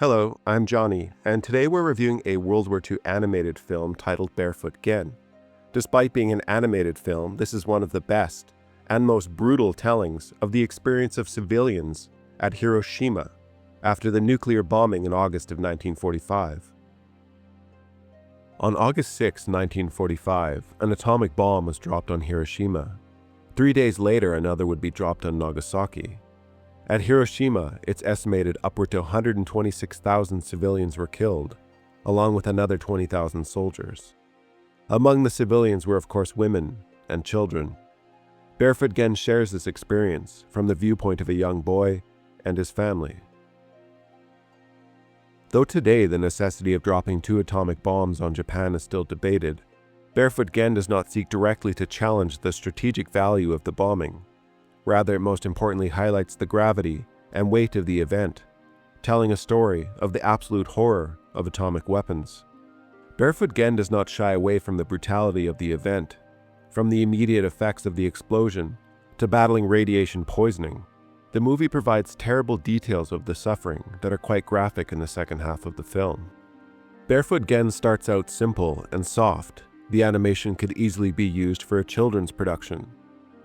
Hello, I'm Johnny, and today we're reviewing a World War II animated film titled Barefoot Gen. Despite being an animated film, this is one of the best and most brutal tellings of the experience of civilians at Hiroshima after the nuclear bombing in August of 1945. On August 6, 1945, an atomic bomb was dropped on Hiroshima. 3 days later, another would be dropped on Nagasaki. At Hiroshima, it's estimated upward to 126,000 civilians were killed, along with another 20,000 soldiers. Among the civilians were, of course, women and children. Barefoot Gen shares this experience from the viewpoint of a young boy and his family. Though today the necessity of dropping 2 atomic bombs on Japan is still debated, Barefoot Gen does not seek directly to challenge the strategic value of the bombing. Rather, it most importantly highlights the gravity and weight of the event, telling a story of the absolute horror of atomic weapons. Barefoot Gen does not shy away from the brutality of the event, from the immediate effects of the explosion to battling radiation poisoning. The movie provides terrible details of the suffering that are quite graphic in the second half of the film. Barefoot Gen starts out simple and soft. The animation could easily be used for a children's production.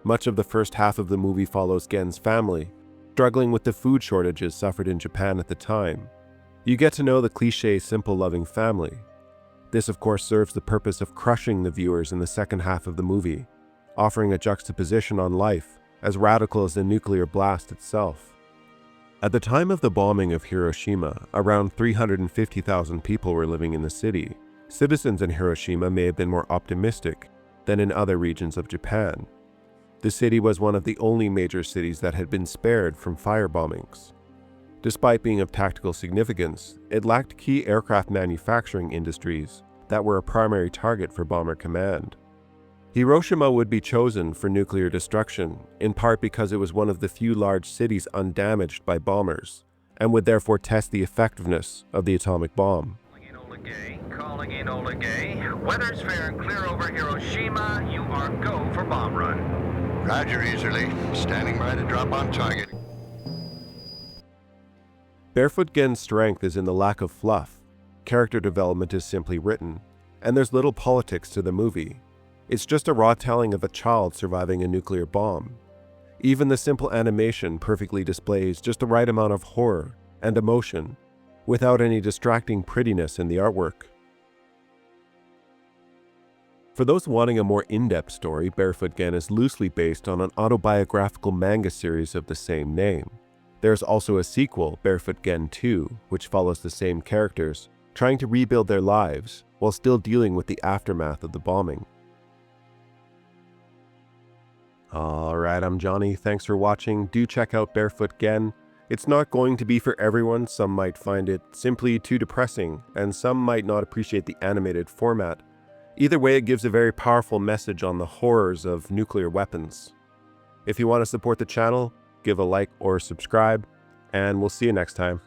Much of the first half of the movie follows Gen's family, struggling with the food shortages suffered in Japan at the time. You get to know the cliché simple loving family. This of course serves the purpose of crushing the viewers in the second half of the movie, offering a juxtaposition on life as radical as the nuclear blast itself. At the time of the bombing of Hiroshima, around 350,000 people were living in the city. Citizens in Hiroshima may have been more optimistic than in other regions of Japan. The city was one of the only major cities that had been spared from fire bombings. Despite being of tactical significance, it lacked key aircraft manufacturing industries that were a primary target for Bomber Command. Hiroshima would be chosen for nuclear destruction, in part because it was one of the few large cities undamaged by bombers, and would therefore test the effectiveness of the atomic bomb. Calling in Ola Gay. Weather's fair and clear over Hiroshima. You are go for bomb run. Roger, Easterly. Standing by to drop on target. Barefoot Gen's strength is in the lack of fluff. Character development is simply written, and there's little politics to the movie. It's just a raw telling of a child surviving a nuclear bomb. Even the simple animation perfectly displays just the right amount of horror and emotion, without any distracting prettiness in the artwork. For those wanting a more in-depth story, Barefoot Gen is loosely based on an autobiographical manga series of the same name. There's also a sequel, Barefoot Gen 2, which follows the same characters, trying to rebuild their lives while still dealing with the aftermath of the bombing. Alright, I'm Johnny. Thanks for watching. Do check out Barefoot Gen. It's not going to be for everyone. Some might find it simply too depressing, and some might not appreciate the animated format. Either way, it gives a very powerful message on the horrors of nuclear weapons. If you want to support the channel, give a like or subscribe, and we'll see you next time.